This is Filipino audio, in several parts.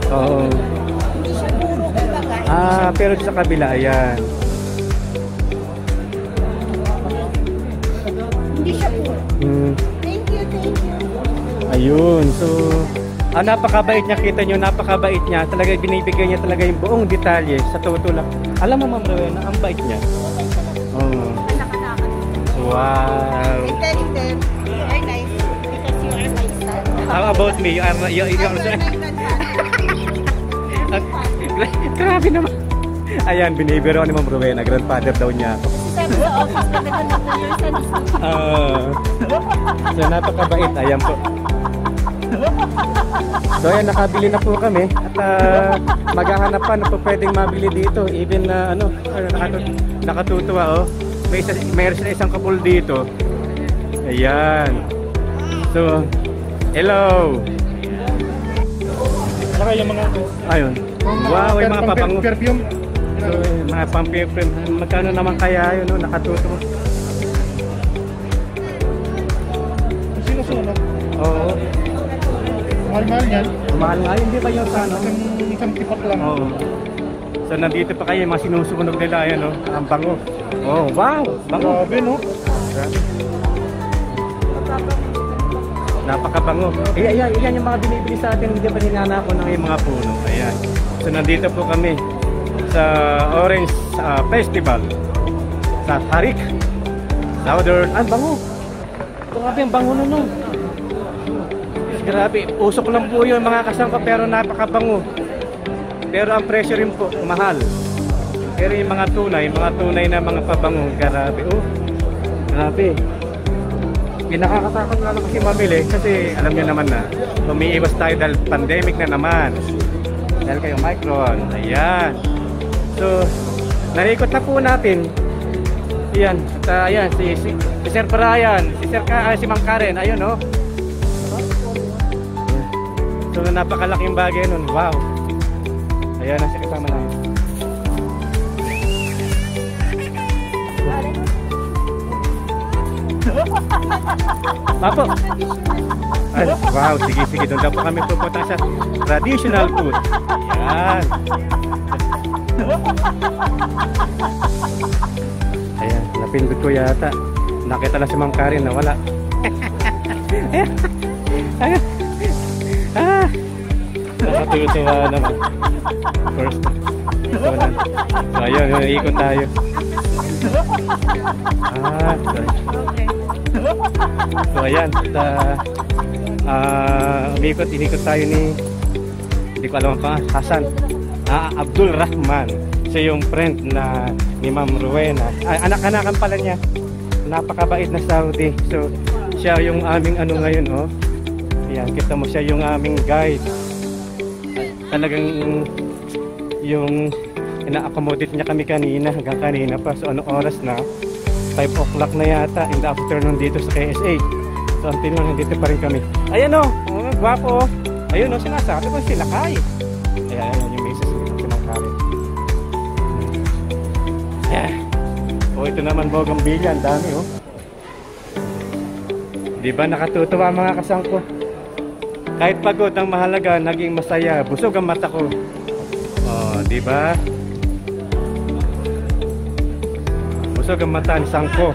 Oo. Hindi siya puro, kumbaga. Pero sa kabila, ayan. Hindi siya puro. Thank you, thank you. Ayun, so napakabait niya, kita nyo, napakabait niya. Talaga binibigay niya talaga yung buong detalye sa tutulak. Alam mo, Ma'am Rowena, ang bait niya. Oh. Wow. I tell them, you are nice because you are my son. How about me? You are Grabe naman. Ayan, binibiro ni Ma'am Rowena, grandfather daw niya. Sabi sa office na naganap na your son is So napakabait, ayan po. So ayan, nakabili na po kami at maghahanap pa na po pwedeng mabili dito. Even nakatutuwa, oh. Mayroon sila isang couple dito. Ayan. So, hello. Saka yung mga Ayun. Wow, yung mga pabango. perfume. So, mga pang-perfume. Magkano naman kaya yun, no? Nakatutuwa. Sinusunog. Oo. Mahal-mahal yan. Mahal nga, hindi ba yung sana? Isang tipak lang. Oo. So nandito pa kayo, mga sinusunog nila, ayan, no? Ang bango. Oh, wow! Bango. Grabe, no? Grabe. Napakabango. Ayan yung mga binibili sa atin, hindi ba ninanako ng yung mga puno. Ayan. So nandito po kami sa Orange Festival sa Tarik Southern. Bango! Grabe ang bango nun. Grabe, usok lang po yun mga kasangka, pero napakabango. Pero ang presyo rin po, mahal. Pero yung mga tunay na mga pabango, grabe. Oh, grabe. Nakakatakot lalo kasi mamili kasi alam niyo naman na umiiwas tayo dahil pandemic na naman. Dahil kayo Micron, ayan. So, narikot na po natin. Ayan, ayan, si Sir Brian, si Ma'am Karen, ayun, oh. So, napakalaking bagay nun, wow. Ayan, nasa kasama namin. Papo. Ay, wow, sige, doon daw po kami pupunta sa traditional food. Ayan. Ayan, napindot ko yata. Nakita lang si Ma'am Karen na wala. Ayan. Nakatutuwa naman. First. So ayun, ikot tayo. Sorry. So ayan, inikot tayo ni, hindi ko alam pa, Hasan, Abdul Rahman. Siya yung friend na ni Ma'am Rowena. Anak-anakan pala niya. Napakabait na Saudi. So siya yung aming ano ngayon, oh. Ayan, kita mo, siya yung aming guide. Talagang yung ina-accommodate niya kami kanina, hanggang kanina pa. So anong oras na? 5 o'clock na yata in the afternoon dito sa KSA. So until now, nandito pa rin kami. Ayan, o, gwapo. Ayun, o, sinasabi ko sila kay. Ayan, yung misis ni Sinangkari. Ayan. O, ito naman bougainvillea, ang dami, o. Diba nakatutuwa mga kasangko? Kahit pagod, ang mahalaga, naging masaya. Busog ang mata ko. Oh, di ba? Busog ang mata ni Sangko.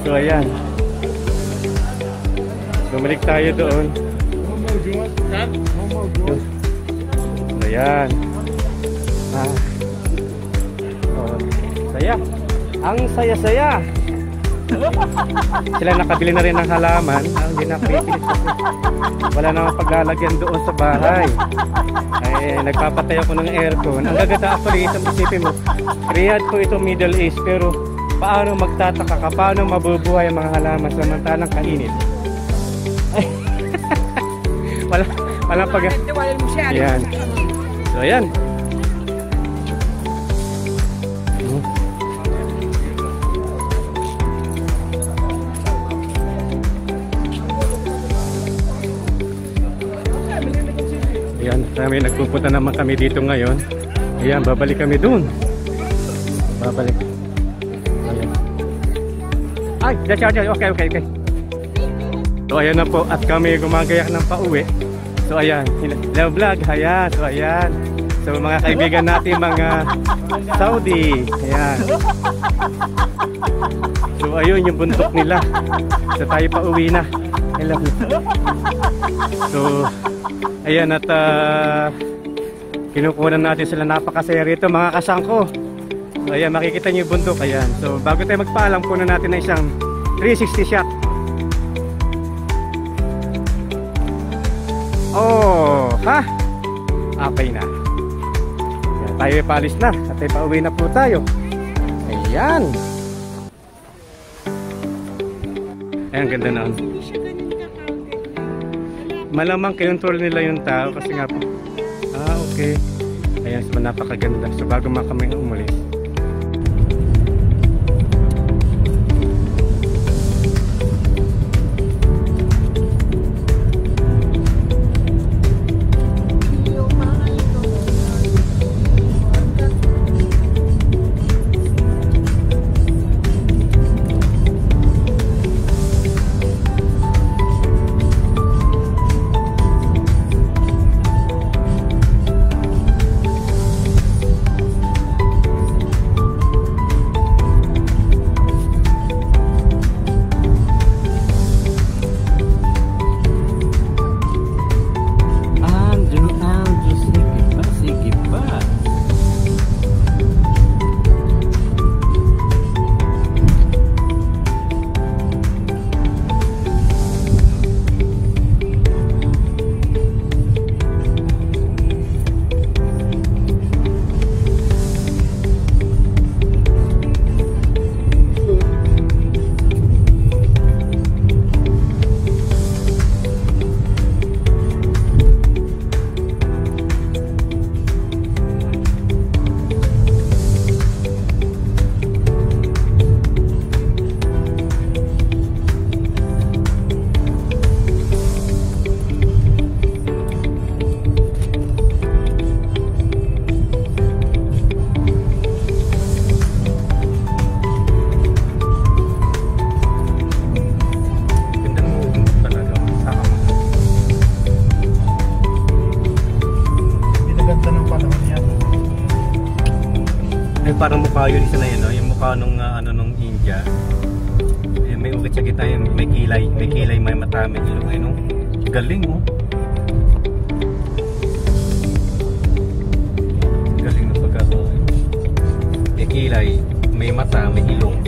So, ayan. Bumalik tayo doon. So, ayan. Oh, saya. Ang saya-saya. Sila nakabili na rin ng halaman. Hindi na pipilit kasi wala namang paglalagyan doon sa bahay. Ay, nagpapatay ako ng aircon. Ang gaganda actually, itong isipin mo, Riyadh po itong Middle East, pero paano magtataka ka, paano mabubuhay ang mga halaman samantalang kainit? Walang pag... Ayan. So, ayan. Ayan, nagpupunta naman kami dito ngayon. Ayan, babalik kami dun. Babalik. Ayan. Ay, okay. So ayan na po, at kami gumagayak ng pauwi. So ayan, hello vlog, ayan, so ayan. So mga kaibigan natin mga Saudi, ayan. So ayun yung bundok nila. So tayo pa uwi na. Hello. So ayan at kinukunan natin sila, napakasaya rito mga kasangko. So ayan, makikita niyo yung bundok, ayan. So bago tayo magpaalam, kunan natin na isang 360 shot. Oh, ha? Okay na. Ayan, tayo ipalis na at tayo pauwi na po tayo. Ayan. Ayan, ganda na. Hindi siya ganun ka-counted. Malamang kinontrol nila yung tao kasi nga po. Okay. Ayan, so napakaganda. So bago kami umalis. Parang mukha yun, isa na yun, no? Yung mukha nung nung India. May ukit sa kita, may kilay, may mata, may ilong, ay no? Galing, oh. Galing na pagkakaroon. May kilay, may mata, may ilong.